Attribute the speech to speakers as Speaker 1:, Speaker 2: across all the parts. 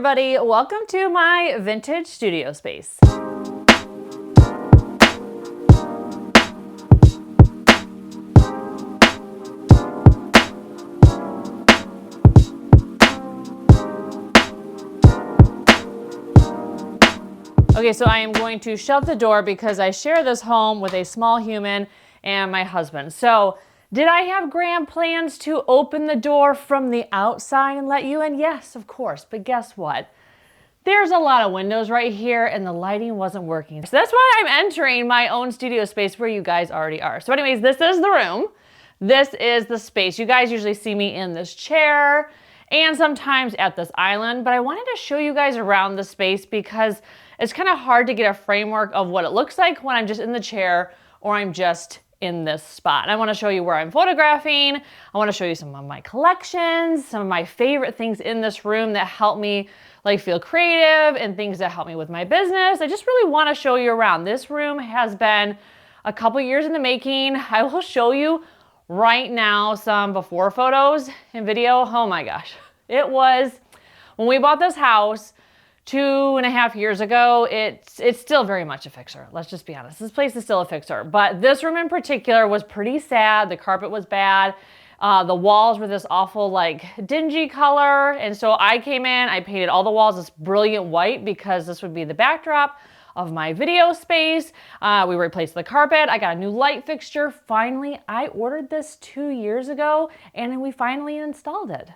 Speaker 1: everybody, welcome to my vintage studio space. Okay, so I am going to shut the door because I share this home with a small human and my husband. So did I have grand plans to open the door from the outside and let you in? Yes, of course, but guess what? There's a lot of windows right here and the lighting wasn't working. So that's why I'm entering my own studio space where you guys already are. So anyways, this is the room. This is the space. You guys usually see me in this chair and sometimes at this island, but I wanted to show you guys around the space because it's kind of hard to get a framework of what it looks like when I'm just in the chair or I'm just in this spot. And I want to show you where I'm photographing. I want to show you some of my collections, some of my favorite things in this room that help me like feel creative and things that help me with my business. I just really want to show you around. This room has been a couple years in the making. I will show you right now some before photos and video. Oh my gosh. It was, when we bought this house 2.5 years ago, it's still very much a fixer. Let's just be honest. This place is still a fixer, but this room in particular was pretty sad. The carpet was bad. The walls were this awful like dingy color. And so I came in, I painted all the walls this brilliant white because this would be the backdrop of my video space. We replaced the carpet. I got a new light fixture. Finally, I ordered this 2 years ago and then we finally installed it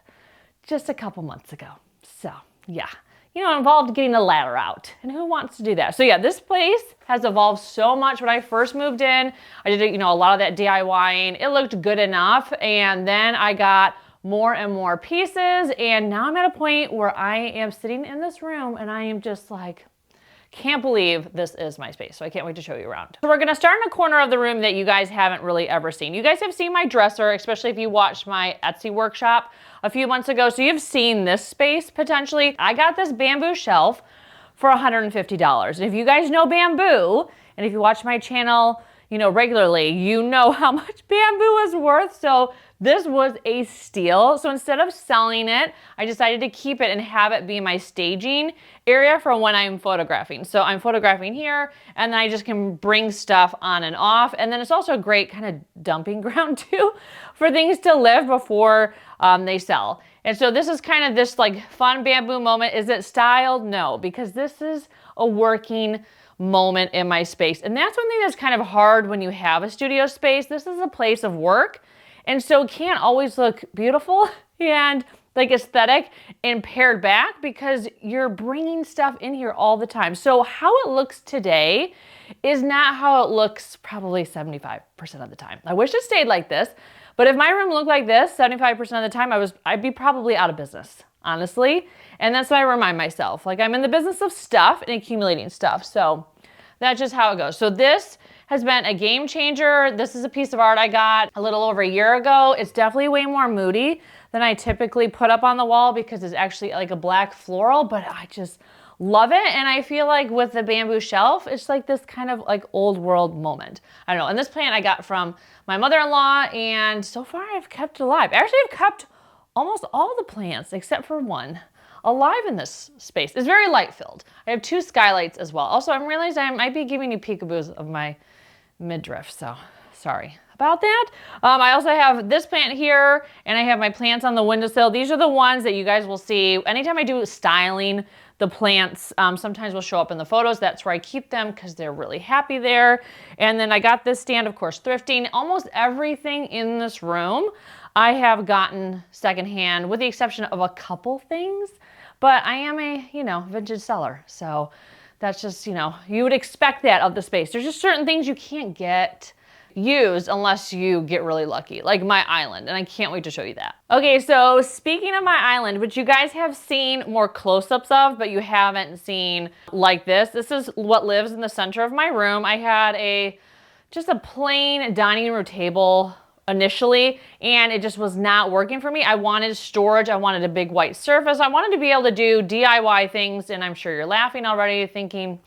Speaker 1: just a couple months ago. So yeah. You know, it involved getting the ladder out. And who wants to do that? So yeah, this place has evolved so much. When I first moved in, I did, a lot of that DIYing. It looked good enough. And then I got more and more pieces. And now I'm at a point where I am sitting in this room and I am just like, can't believe this is my space. So I can't wait to show you around. So we're gonna start in a corner of the room that you guys haven't really ever seen. You guys have seen my dresser, especially if you watched my Etsy workshop a few months ago. So you've seen this space potentially. I got this bamboo shelf for $150. And if you guys know bamboo, and if you watch my channel, regularly, you know how much bamboo is worth. So this was a steal. So instead of selling it, I decided to keep it and have it be my staging area for when I'm photographing. So I'm photographing here and then I just can bring stuff on and off. And then it's also a great kind of dumping ground too for things to live before they sell. And so this is kind of this like fun bamboo moment. Is it styled? No, because this is a working moment in my space. And that's one thing that's kind of hard when you have a studio space. This is a place of work. And so it can't always look beautiful and like aesthetic and pared back because you're bringing stuff in here all the time. So how it looks today is not how it looks probably 75% of the time. I wish it stayed like this, but if my room looked like this 75% of the time, I'd be probably out of business, honestly. And that's what I remind myself. Like I'm in the business of stuff and accumulating stuff. So that's just how it goes. So this has been a game changer. This is a piece of art I got a little over a year ago. It's definitely way more moody than I typically put up on the wall because it's actually like a black floral, but I just love it. And I feel like with the bamboo shelf, it's like this kind of like old world moment. I don't know. And this plant I got from my mother-in-law and so far I've kept it alive. Actually, I've kept almost all the plants except for one alive in this space. It's very light filled. I have 2 skylights as well. Also, I'm realizing I might be giving you peekaboos of my midriff, so sorry about that. I also have this plant here and I have my plants on the windowsill. These are the ones that you guys will see anytime I do styling. The plants sometimes will show up in the photos. That's where I keep them because they're really happy there. And then I got this stand, of course, thrifting. Almost everything in this room I have gotten secondhand with the exception of a couple things, but I am a, vintage seller. So that's just, you would expect that of the space. There's just certain things you can't get used unless you get really lucky, like my island, and I can't wait to show you that. Okay, so speaking of my island, which you guys have seen more close-ups of, but you haven't seen like this. This is what lives in the center of my room. I had just a plain dining room table initially, and it just was not working for me. I wanted storage. I wanted a big white surface. I wanted to be able to do DIY things, and I'm sure you're laughing already thinking,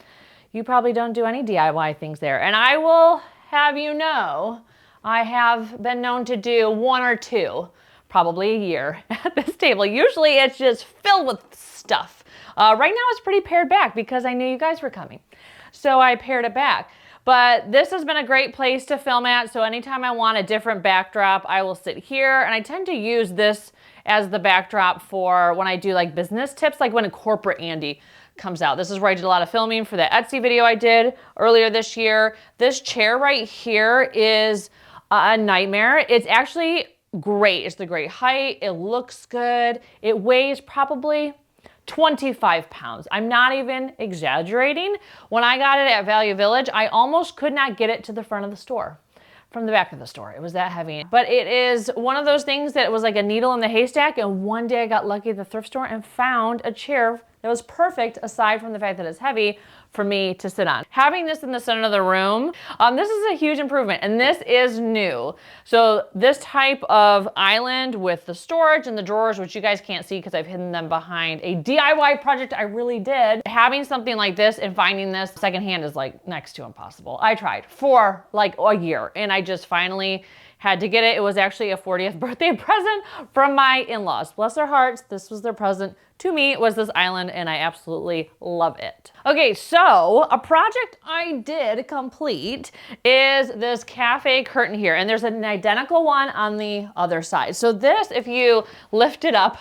Speaker 1: you probably don't do any DIY things there. And I will have you know, I have been known to do 1 or 2 probably a year at this table. Usually it's just filled with stuff. Right now it's pretty pared back because I knew you guys were coming. So I pared it back. But this has been a great place to film at. So anytime I want a different backdrop, I will sit here. And I tend to use this as the backdrop for when I do like business tips, like when a corporate Andi comes out. This is where I did a lot of filming for the Etsy video I did earlier this year. This chair right here is a nightmare. It's actually great. It's the great height. It looks good. It weighs probably 25 pounds. I'm not even exaggerating. When I got it at Value Village, I almost could not get it to the front of the store from the back of the store. It was that heavy. But it is one of those things that was like a needle in the haystack, and one day I got lucky at the thrift store and found a chair that was perfect, aside from the fact that it's heavy, for me to sit on. Having this in the center of the room, this is a huge improvement, and this is new. So this type of island with the storage and the drawers, which you guys can't see because I've hidden them behind a DIY project I really did. Having something like this and finding this secondhand is like next to impossible. I tried for like a year, and I just finally had to get it. It was actually a 40th birthday present from my in-laws. Bless their hearts, this was their present to me, was this island, and I absolutely love it. Okay, so a project I did complete is this cafe curtain here, and there's an identical one on the other side. So this, if you lift it up,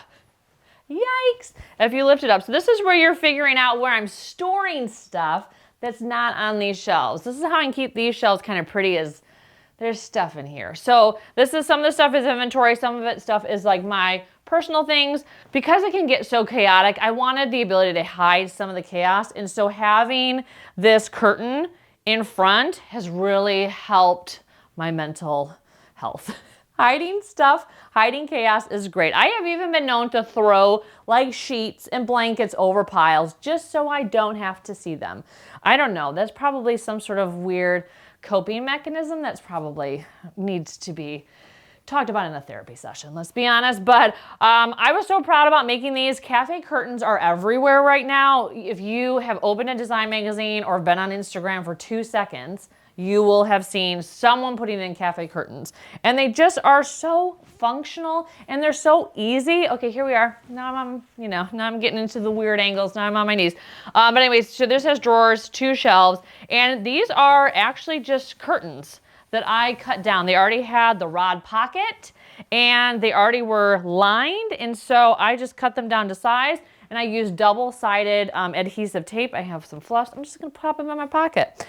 Speaker 1: yikes, if you lift it up, so this is where you're figuring out where I'm storing stuff that's not on these shelves. This is how I can keep these shelves kind of pretty, as there's stuff in here. So this is, some of the stuff is inventory, some of it stuff is like my personal things. Because it can get so chaotic, I wanted the ability to hide some of the chaos. And so having this curtain in front has really helped my mental health. Hiding stuff, hiding chaos is great. I have even been known to throw like sheets and blankets over piles just so I don't have to see them. I don't know, that's probably some sort of weird coping mechanism that's probably needs to be talked about in a therapy session, let's be honest. But I was so proud about making these. Cafe curtains are everywhere right now. If you have opened a design magazine or been on Instagram for 2 seconds, you will have seen someone putting in cafe curtains. And they just are so functional and they're so easy. Okay, here we are. Now I'm, now I'm getting into the weird angles. Now I'm on my knees. But anyways, so this has drawers, 2 shelves, and these are actually just curtains that I cut down. They already had the rod pocket and they already were lined. And so I just cut them down to size, and I used double-sided adhesive tape. I have some fluffs. I'm just gonna pop them in my pocket.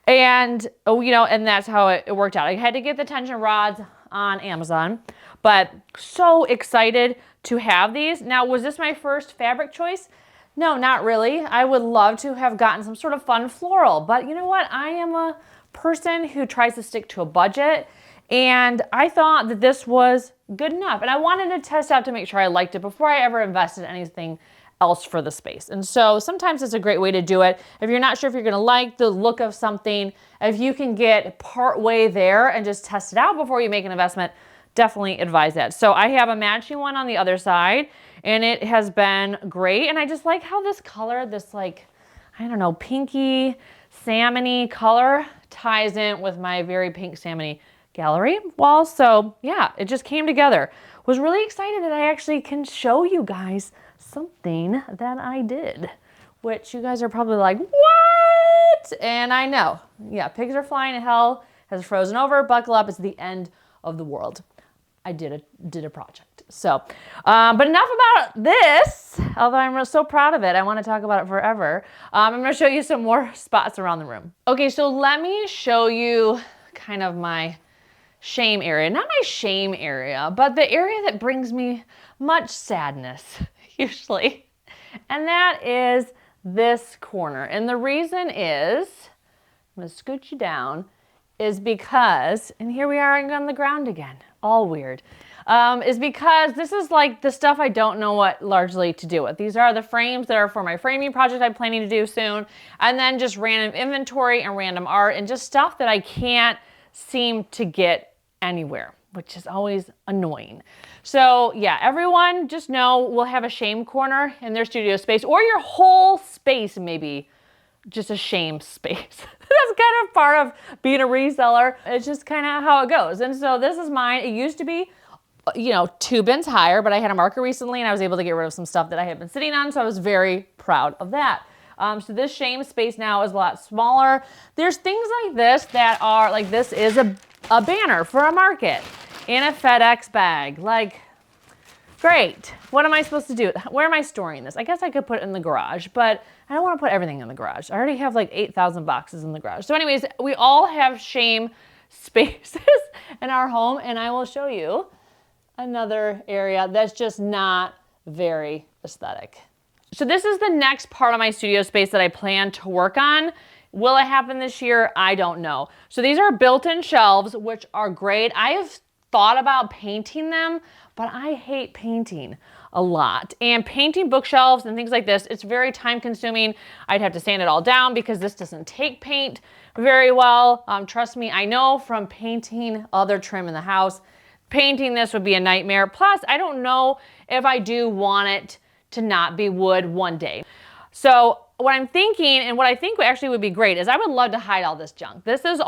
Speaker 1: And, and that's how it worked out. I had to get the tension rods on Amazon, but so excited to have these. Now, was this my first fabric choice? No, not really. I would love to have gotten some sort of fun floral, but you know what? I am a person who tries to stick to a budget, and I thought that this was good enough. And I wanted to test out to make sure I liked it before I ever invested in anything else for the space. And so sometimes it's a great way to do it. If you're not sure if you're gonna like the look of something, if you can get part way there and just test it out before you make an investment, definitely advise that. So I have a matching one on the other side, and it has been great. And I just like how this color, this like, I don't know, pinky, salmony color ties in with my very pink salmony gallery wall. So yeah, it just came together. Was really excited that I actually can show you guys something that I did, which you guys are probably like, what? And I know, yeah, pigs are flying to hell has frozen over, buckle up, it's the end of the world. I did a project. So, but enough about this, although I'm so proud of it. I want to talk about it forever. I'm going to show you some more spots around the room. Okay, so let me show you kind of my shame area. Not my shame area, but the area that brings me much sadness, usually. And that is this corner. And the reason is, I'm going to scoot you down, is because, and here we are on the ground again, all weird, is because this is like the stuff I don't know what largely to do with. These are the frames that are for my framing project I'm planning to do soon, and then just random inventory and random art and just stuff that I can't seem to get anywhere, which is always annoying. So yeah, everyone just know we'll have a shame corner in their studio space, or your whole space maybe just a shame space. That's kind of part of being a reseller. It's just kind of how it goes. And so this is mine. It used to be you know, 2 bins higher, but I had a marker recently and I was able to get rid of some stuff that I had been sitting on. So I was very proud of that. So this shame space now is a lot smaller. There's things like this that are like, this is a banner for a market in a FedEx bag. Like, great. What am I supposed to do? Where am I storing this? I guess I could put it in the garage, but I don't want to put everything in the garage. I already have like 8,000 boxes in the garage. So anyways, we all have shame spaces in our home, and I will show you another area that's just not very aesthetic. So this is the next part of my studio space that I plan to work on. Will it happen this year? I don't know. So these are built-in shelves, which are great. I have thought about painting them, but I hate painting a lot. And painting bookshelves and things like this, it's very time consuming. I'd have to sand it all down because this doesn't take paint very well. Trust me, I know from painting other trim in the house, painting this would be a nightmare. Plus, I don't know if I do want it to not be wood one day. So what I'm thinking, and what I think actually would be great, is I would love to hide all this junk. This is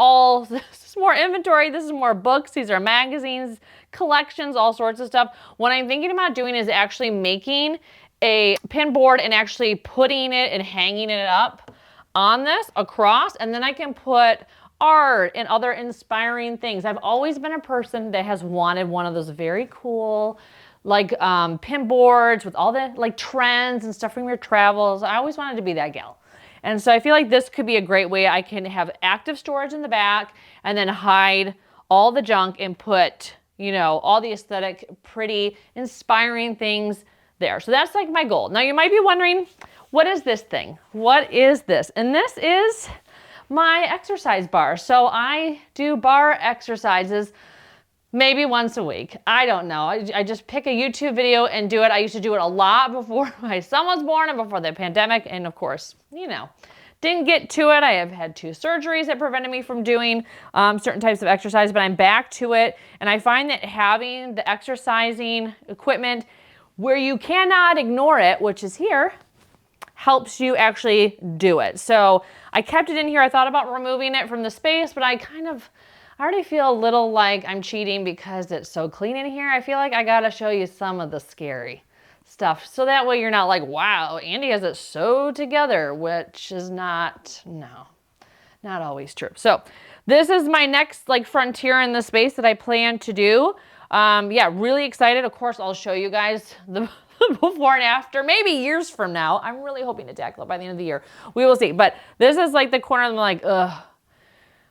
Speaker 1: more inventory, this is more books, these are magazines, collections, all sorts of stuff. What I'm thinking about doing is actually making a pin board and actually putting it and hanging it up on this across, and then I can put art and other inspiring things. I've always been a person that has wanted one of those very cool, like pin boards with all the like trends and stuff from your travels. I always wanted to be that gal. And so I feel like this could be a great way. I can have active storage in the back and then hide all the junk and put, you know, all the aesthetic, pretty, inspiring things there. So that's like my goal. Now you might be wondering, what is this thing? What is this? And this is my exercise bar. So I do bar exercises maybe once a week. I don't know. I just pick a YouTube video and do it. I used to do it a lot before my son was born and before the pandemic. And of course, you know, didn't get to it. I have had 2 surgeries that prevented me from doing certain types of exercise, but I'm back to it. And I find that having the exercising equipment where you cannot ignore it, which is here, helps you actually do it. So I kept it in here. I thought about removing it from the space, but I already feel a little like I'm cheating because it's so clean in here. I feel like I gotta show you some of the scary stuff. So that way you're not like, wow, Andi has it so together, which is not always true. So this is my next like frontier in the space that I plan to do. Yeah, really excited. Of course, I'll show you guys the before and after, maybe years from now. I'm really hoping to tackle it by the end of the year. We will see. But this is like the corner I'm like, ugh.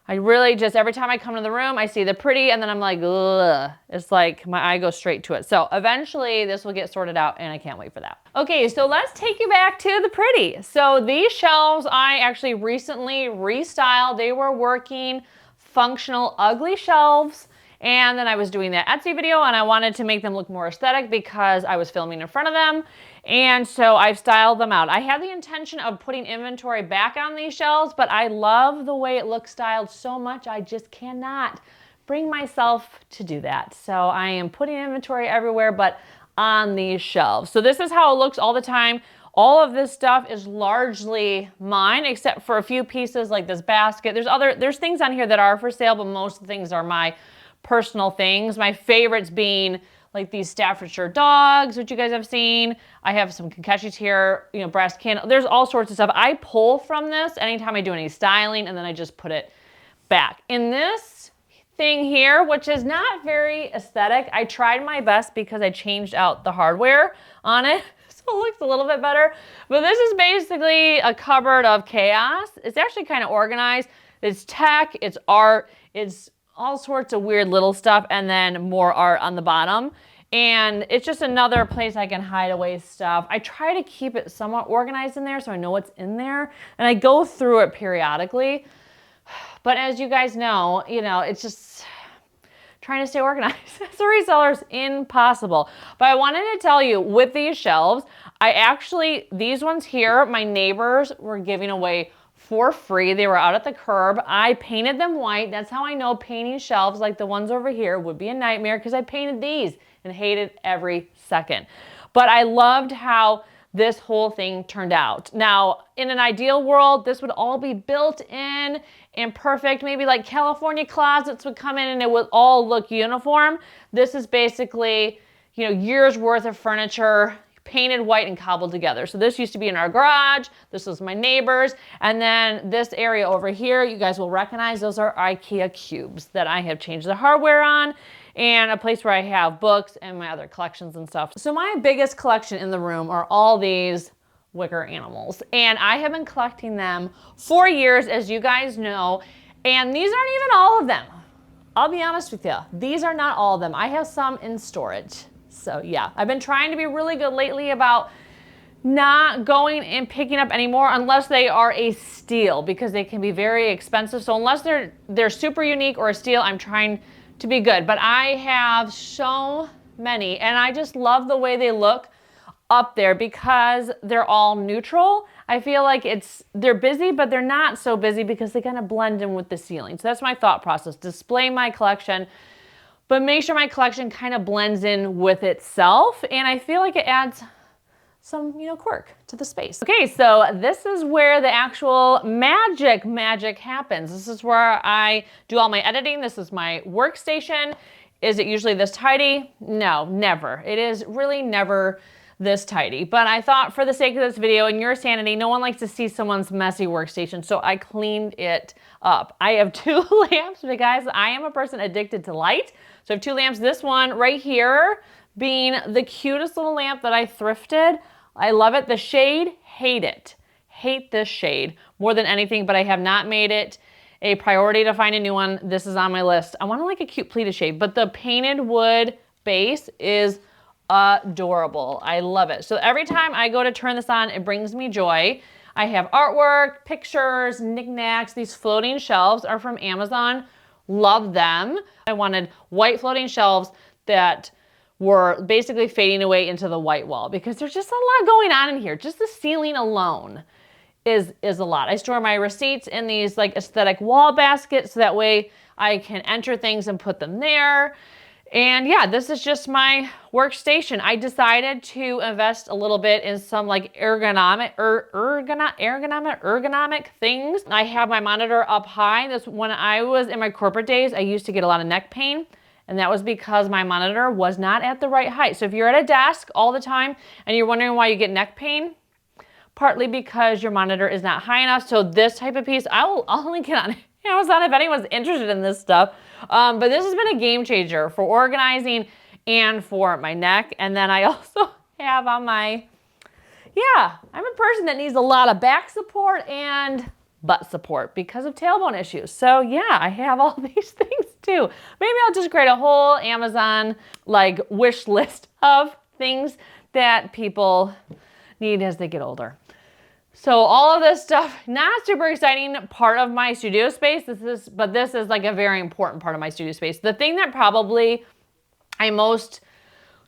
Speaker 1: I really just, every time I come to the room, I see the pretty and then I'm like, ugh. It's like my eye goes straight to it. So eventually this will get sorted out and I can't wait for that. Okay, so let's take you back to the pretty. So these shelves I actually recently restyled. They were working, functional, ugly shelves. And then I was doing that Etsy video and I wanted to make them look more aesthetic because I was filming in front of them. And so I've styled them out. I had the intention of putting inventory back on these shelves, but I love the way it looks styled so much, I just cannot bring myself to do that. So I am putting inventory everywhere, but on these shelves. So this is how it looks all the time. All of this stuff is largely mine, except for a few pieces like this basket. There's things on here that are for sale, but most of the things are my personal things. My favorites being like these Staffordshire dogs, which you guys have seen. I have some Kokeshis here, you know, brass candle. There's all sorts of stuff. I pull from this anytime I do any styling and then I just put it back. In this thing here, which is not very aesthetic, I tried my best because I changed out the hardware on it. So it looks a little bit better. But this is basically a cupboard of chaos. It's actually kind of organized. It's tech, it's art, it's all sorts of weird little stuff, and then more art on the bottom. And it's just another place I can hide away stuff. I try to keep it somewhat organized in there so I know what's in there. And I go through it periodically. But as you guys know, you know, it's just trying to stay organized. As a reseller is impossible. But I wanted to tell you, with these shelves, these ones here, my neighbors were giving away for free. They were out at the curb. I painted them white. That's how I know painting shelves like the ones over here would be a nightmare because I painted these and hated every second. But I loved how this whole thing turned out. Now, in an ideal world, this would all be built in and perfect. Maybe like California closets would come in and it would all look uniform. This is basically, you know, years worth of furniture painted white and cobbled together. So this used to be in our garage. This was my neighbor's. And then this area over here, you guys will recognize those are IKEA cubes that I have changed the hardware on, and a place where I have books and my other collections and stuff. So my biggest collection in the room are all these wicker animals. And I have been collecting them for years, as you guys know. And these aren't even all of them. I'll be honest with you. These are not all of them. I have some in storage. So yeah, I've been trying to be really good lately about not going and picking up anymore unless they are a steal, because they can be very expensive. So unless they're super unique or a steal, I'm trying to be good. But I have so many, and I just love the way they look up there because they're all neutral. I feel like they're busy, but they're not so busy because they kind of blend in with the ceiling. So that's my thought process. Display my collection, but make sure my collection kind of blends in with itself. And I feel like it adds some, you know, quirk to the space. Okay, so this is where the actual magic happens. This is where I do all my editing. This is my workstation. Is it usually this tidy? No, never. It is really never this tidy. But I thought for the sake of this video and your sanity, no one likes to see someone's messy workstation, so I cleaned it up. I have 2 lamps because I am a person addicted to light. So I have 2 lamps. This one right here being the cutest little lamp that I thrifted. I love it. The shade, hate it. Hate this shade more than anything, but I have not made it a priority to find a new one. This is on my list. I want like a cute pleated shade, but the painted wood base is adorable. I love it. So every time I go to turn this on, it brings me joy. I have artwork, pictures, knickknacks. These floating shelves are from Amazon. Love them. I wanted white floating shelves that were basically fading away into the white wall because there's just a lot going on in here. Just the ceiling alone is a lot. I store my receipts in these like aesthetic wall baskets so that way I can enter things and put them there. And yeah, this is just my workstation. I decided to invest a little bit in some like ergonomic things. I have my monitor up high. When I was in my corporate days, I used to get a lot of neck pain. And that was because my monitor was not at the right height. So if you're at a desk all the time and you're wondering why you get neck pain, partly because your monitor is not high enough. So this type of piece, I'll link it on Amazon if anyone's interested in this stuff. But this has been a game changer for organizing and for my neck. And then I also have on I'm a person that needs a lot of back support and butt support because of tailbone issues. So yeah, I have all these things too. Maybe I'll just create a whole Amazon like wish list of things that people need as they get older. So all of this stuff, not super exciting part of my studio space. But this is like a very important part of my studio space. The thing that probably I'm most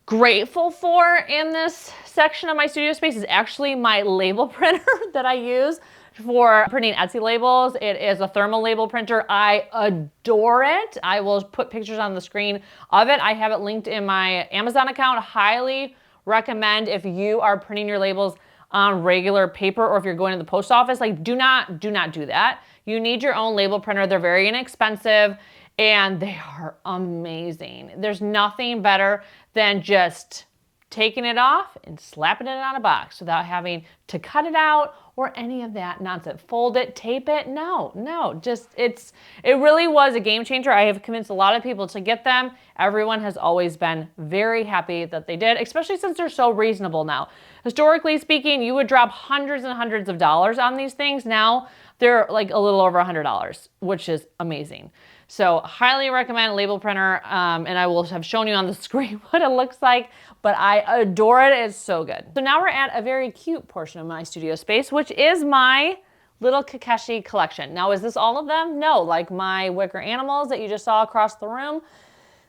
Speaker 1: grateful for in this section of my studio space is actually my label printer that I use for printing Etsy labels. It is a thermal label printer. I adore it. I will put pictures on the screen of it. I have it linked in my Amazon account. Highly recommend if you are printing your labels on regular paper or if you're going to the post office, like do not do that. You need your own label printer. They're very inexpensive and they are amazing. There's nothing better than just taking it off and slapping it on a box without having to cut it out or any of that nonsense. Fold it, tape it. No, just it really was a game changer. I have convinced a lot of people to get them. Everyone has always been very happy that they did, especially since they're so reasonable now. Historically speaking, you would drop hundreds and hundreds of dollars on these things. Now they're like a little over $100, which is amazing. So highly recommend label printer, and I will have shown you on the screen what it looks like, but I adore it. It's so good. So now we're at a very cute portion of my studio space, which is my little Kokeshi collection. Now, is this all of them? No, like my wicker animals that you just saw across the room.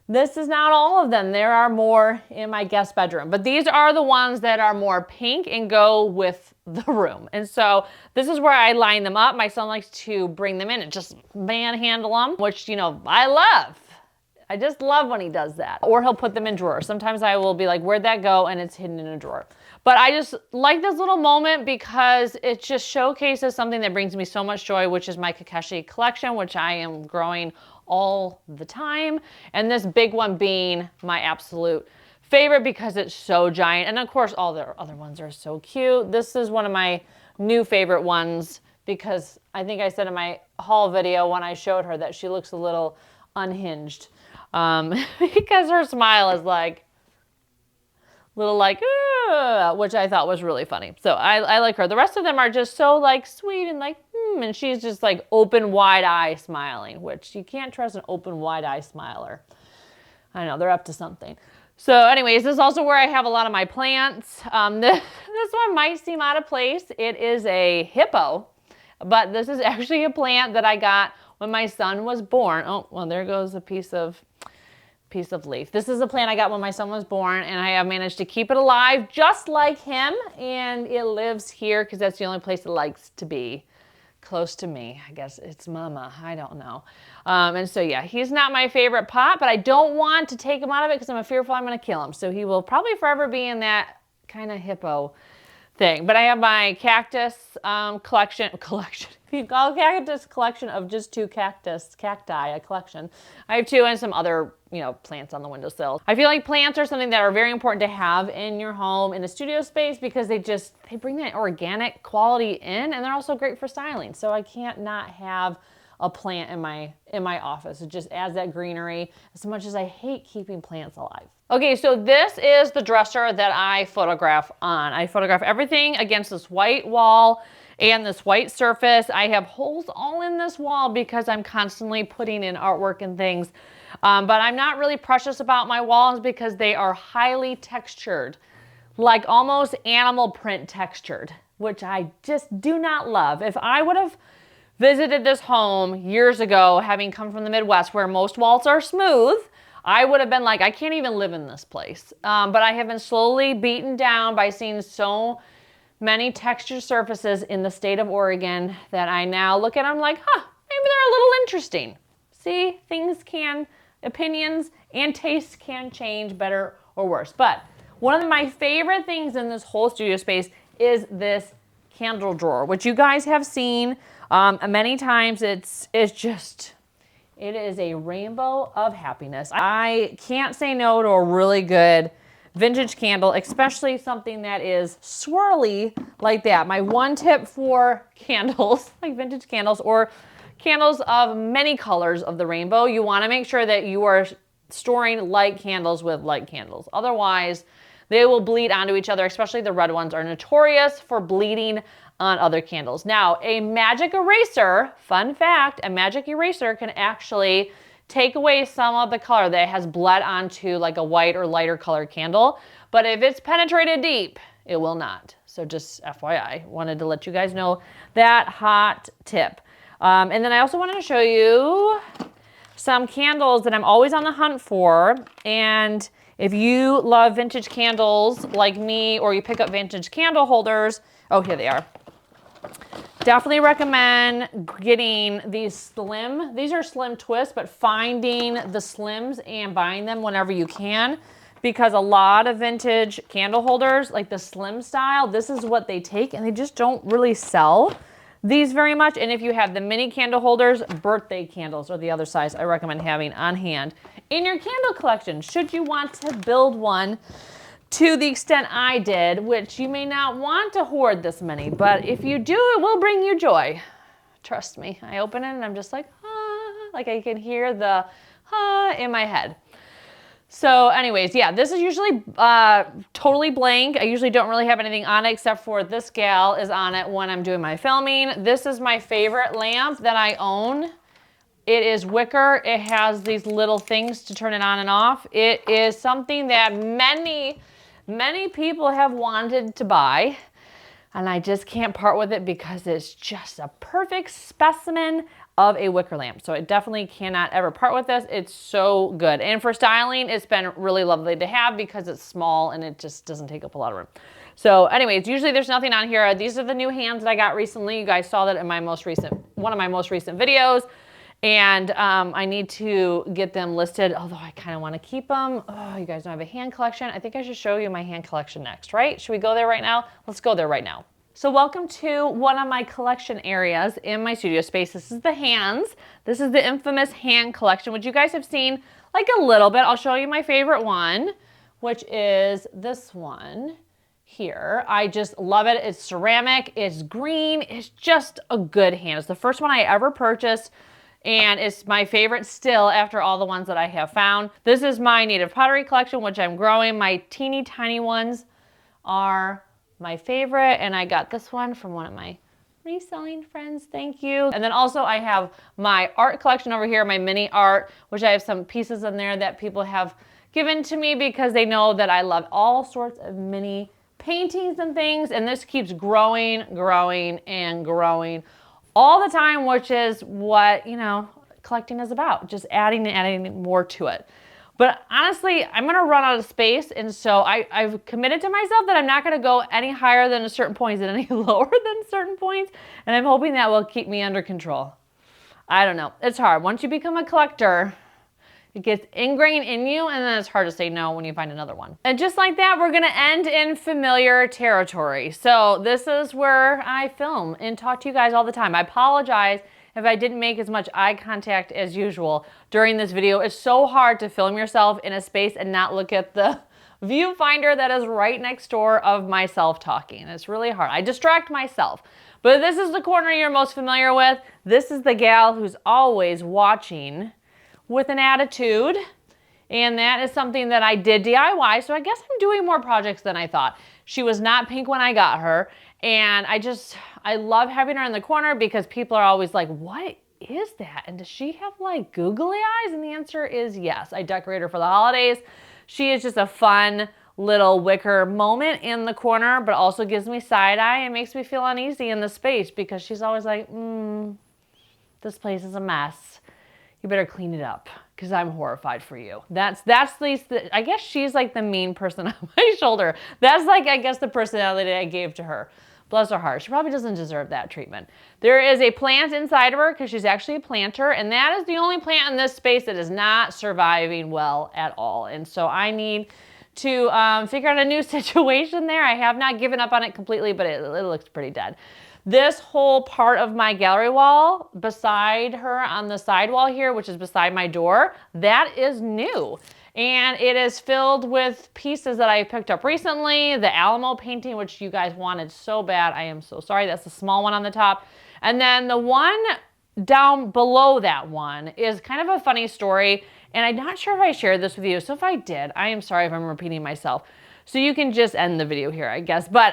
Speaker 1: This is not all of them. There are more in my guest bedroom, but these are the ones that are more pink and go with the room. And so this is where I line them up. My son likes to bring them in and just manhandle them, which, you know, I love. I just love when he does that. Or he'll put them in drawers. Sometimes I will be like, where'd that go? And it's hidden in a drawer. But I just like this little moment because it just showcases something that brings me so much joy, which is my Kokeshi collection, which I am growing all the time. And this big one being my absolute favorite because it's so giant. And of course, all the other ones are so cute. This is one of my new favorite ones because I think I said in my haul video when I showed her that she looks a little unhinged because her smile is like, little like, which I thought was really funny. So I like her. The rest of them are just so like sweet and like, and she's just like open wide eye smiling, which you can't trust an open wide eye smiler. I know, they're up to something. So anyways, this is also where I have a lot of my plants. This one might seem out of place. It is a hippo, but this is actually a plant that I got when my son was born. Oh, well, there goes a piece of leaf. This is a plant I got when my son was born, and I have managed to keep it alive just like him, and it lives here because that's the only place it likes to be, close to me. I guess it's mama, I don't know. And so yeah, he's not my favorite pot, but I don't want to take him out of it because I'm fearful I'm going to kill him. So he will probably forever be in that kind of hippo thing. But I have my cactus collection. If you call cactus collection of just 2 cacti, a collection. I have 2 and some other, plants on the windowsill. I feel like plants are something that are very important to have in your home, in a studio space, because they bring that organic quality in, and they're also great for styling. So I can't not have a plant in my office. It just adds that greenery, as much as I hate keeping plants alive. Okay, so this is the dresser that I photograph on. I photograph everything against this white wall and this white surface. I have holes all in this wall because I'm constantly putting in artwork and things. But I'm not really precious about my walls because they are highly textured, like almost animal print textured, which I just do not love. If I would have visited this home years ago, having come from the Midwest where most walls are smooth, I would have been like, I can't even live in this place. But I have been slowly beaten down by seeing so many textured surfaces in the state of Oregon that I now look at them like, maybe they're a little interesting. See, opinions and tastes can change, better or worse. But one of my favorite things in this whole studio space is this candle drawer, which you guys have seen many times. It is a rainbow of happiness. I can't say no to a really good vintage candle, especially something that is swirly like that. My one tip for candles, like vintage candles or candles of many colors of the rainbow, you want to make sure that you are storing light candles with light candles. Otherwise, they will bleed onto each other, especially the red ones are notorious for bleeding on other candles. Now, a magic eraser, fun fact, a magic eraser can actually take away some of the color that has bled onto like a white or lighter colored candle. But if it's penetrated deep, it will not. So just FYI, wanted to let you guys know that hot tip. And then I also wanted to show you some candles that I'm always on the hunt for. And if you love vintage candles like me, or you pick up vintage candle holders, oh, here they are. Definitely recommend getting these slim. These are slim twists, but finding the slims and buying them whenever you can, because a lot of vintage candle holders, like the slim style, this is what they take, and they just don't really sell these very much. And if you have the mini candle holders, birthday candles are the other size I recommend having on hand in your candle collection, should you want to build one to the extent I did, which you may not want to hoard this many, but if you do, it will bring you joy. Trust me. I open it and I'm just like, like I can hear the in my head. So anyways, yeah, this is usually totally blank. I usually don't really have anything on it except for this gal is on it when I'm doing my filming. This is my favorite lamp that I own. It is wicker. It has these little things to turn it on and off. It is something that many people have wanted to buy, and I just can't part with it because it's just a perfect specimen of a wicker lamp. So I definitely cannot ever part with this. It's so good. And for styling, it's been really lovely to have because it's small and it just doesn't take up a lot of room. So anyways, usually there's nothing on here. These are the new hands that I got recently. You guys saw that in my one of my most recent videos. And I need to get them listed, although I kind of want to keep them. Oh, you guys don't have a hand collection. I think I should show you my hand collection next, right? Should we go there right now? Let's go there right now. So welcome to one of my collection areas in my studio space. This is the hands. This is the infamous hand collection, which you guys have seen like a little bit. I'll show you my favorite one, which is this one here. I just love it. It's ceramic, it's green, it's just a good hand. It's the first one I ever purchased, and it's my favorite still after all the ones that I have found. This is my native pottery collection, which I'm growing. My teeny tiny ones are my favorite, and I got this one from one of my reselling friends, thank you. And then also I have my art collection over here, my mini art, which I have some pieces in there that people have given to me because they know that I love all sorts of mini paintings and things, and this keeps growing, growing, and growing all the time, which is what, you know, collecting is about, just adding and adding more to it. But honestly, I'm gonna run out of space, and so I've committed to myself that I'm not gonna go any higher than a certain point and any lower than certain points, and I'm hoping that will keep me under control. I don't know, it's hard. Once you become a collector, it gets ingrained in you, and then it's hard to say no when you find another one. And just like that, we're gonna end in familiar territory. So this is where I film and talk to you guys all the time. I apologize if I didn't make as much eye contact as usual during this video. It's so hard to film yourself in a space and not look at the viewfinder that is right next door of myself talking. It's really hard. I distract myself. But this is the corner you're most familiar with. This is the gal who's always watching with an attitude, and that is something that I did DIY, so I guess I'm doing more projects than I thought. She was not pink when I got her, and I love having her in the corner because people are always like, what is that? And does she have like googly eyes? And the answer is yes. I decorate her for the holidays. She is just a fun little wicker moment in the corner, but also gives me side eye and makes me feel uneasy in the space because she's always like, this place is a mess. You better clean it up because I'm horrified for you. That's at least, I guess she's like the mean person on my shoulder. That's like, I guess, the personality I gave to her. Bless her heart. She probably doesn't deserve that treatment. There is a plant inside of her because she's actually a planter, and that is the only plant in this space that is not surviving well at all. And so I need to figure out a new situation there. I have not given up on it completely, but it looks pretty dead. This whole part of my gallery wall beside her on the side wall here, which is beside my door, that is new. And it is filled with pieces that I picked up recently. The Alamo painting, which you guys wanted so bad. I am so sorry. That's the small one on the top. And then the one down below that one is kind of a funny story. And I'm not sure if I shared this with you. So if I did, I am sorry if I'm repeating myself. So you can just end the video here, I guess. But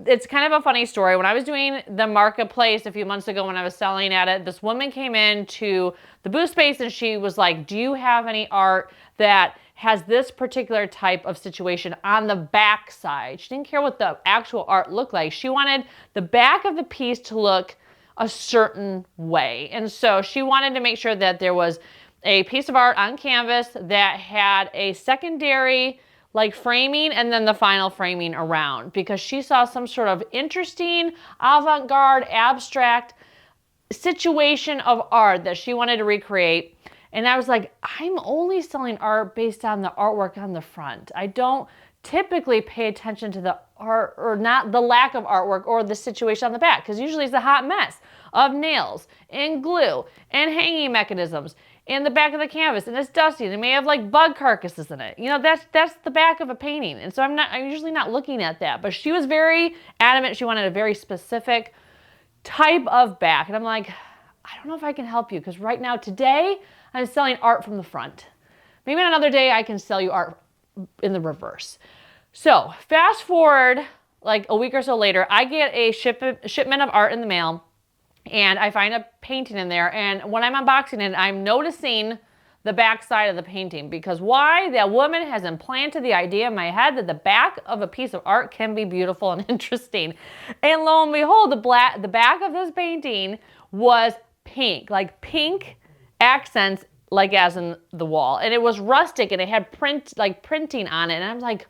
Speaker 1: it's kind of a funny story. When I was doing the marketplace a few months ago when I was selling at it, this woman came into the booth space and she was like, do you have any art that has this particular type of situation on the back side? She didn't care what the actual art looked like. She wanted the back of the piece to look a certain way. And so she wanted to make sure that there was a piece of art on canvas that had a secondary like framing and then the final framing around, because she saw some sort of interesting avant-garde abstract situation of art that she wanted to recreate. And I was like, I'm only selling art based on the artwork on the front. I don't typically pay attention to the art, or not the lack of artwork, or the situation on the back, because usually it's a hot mess of nails and glue and hanging mechanisms in the back of the canvas, and it's dusty, and it may have like bug carcasses in it. You know, that's the back of a painting. And so I'm usually not looking at that, but she was very adamant. She wanted a very specific type of back. And I'm like, I don't know if I can help you, because right now, today, I'm selling art from the front. Maybe on another day I can sell you art in the reverse. So fast forward like a week or so later, I get a shipment of art in the mail, and I find a painting in there. And when I'm unboxing it, I'm noticing the back side of the painting, because why? That woman has implanted the idea in my head that the back of a piece of art can be beautiful and interesting. And lo and behold, the back of this painting was pink, like pink accents, like as in the wall. And it was rustic, and it had printing on it. And I'm like,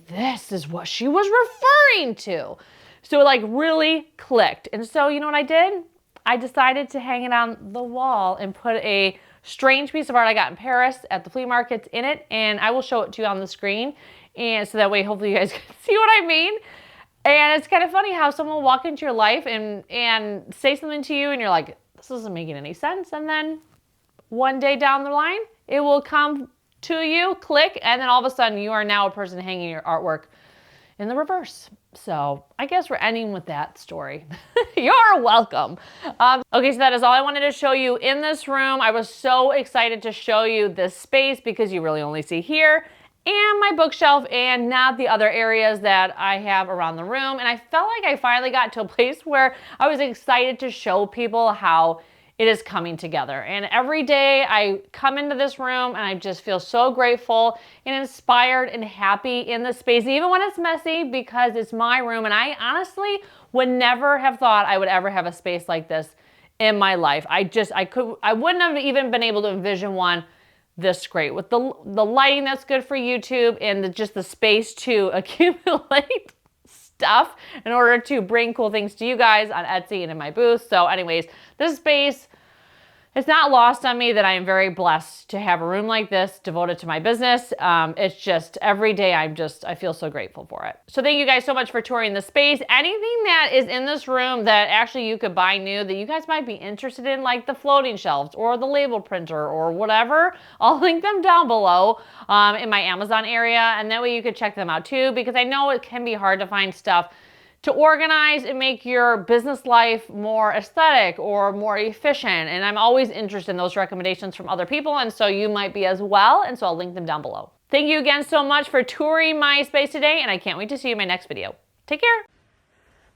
Speaker 1: this is what she was referring to. So it like really clicked. And so you know what I did? I decided to hang it on the wall and put a strange piece of art I got in Paris at the flea markets in it, and I will show it to you on the screen, and so that way hopefully you guys can see what I mean. And it's kind of funny how someone will walk into your life and say something to you and you're like, this isn't making any sense, and then one day down the line it will come to you, click, and then all of a sudden you are now a person hanging your artwork in the reverse. So I guess we're ending with that story. You're welcome. Okay, so that is all I wanted to show you in this room. I was so excited to show you this space because you really only see here and my bookshelf and not the other areas that I have around the room. And I felt like I finally got to a place where I was excited to show people how it is coming together. And every day I come into this room and I just feel so grateful and inspired and happy in the space, even when it's messy, because it's my room. And I honestly would never have thought I would ever have a space like this in my life. I wouldn't have even been able to envision one this great with the lighting that's good for YouTube and just the space to accumulate stuff in order to bring cool things to you guys on Etsy and in my booth. So anyways, this space, it's not lost on me that I am very blessed to have a room like this devoted to my business. It's just every day I feel so grateful for it. So thank you guys so much for touring the space. Anything that is in this room that actually you could buy new that you guys might be interested in, like the floating shelves or the label printer or whatever, I'll link them down below in my Amazon area. And that way you could check them out too, because I know it can be hard to find stuff to organize and make your business life more aesthetic or more efficient. And I'm always interested in those recommendations from other people, and so you might be as well, and so I'll link them down below. Thank you again so much for touring my space today, and I can't wait to see you in my next video. Take care.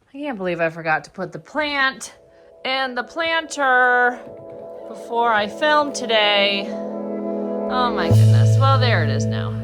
Speaker 1: I can't believe I forgot to put the plant in the planter before I filmed today. Oh my goodness. Well, there it is now.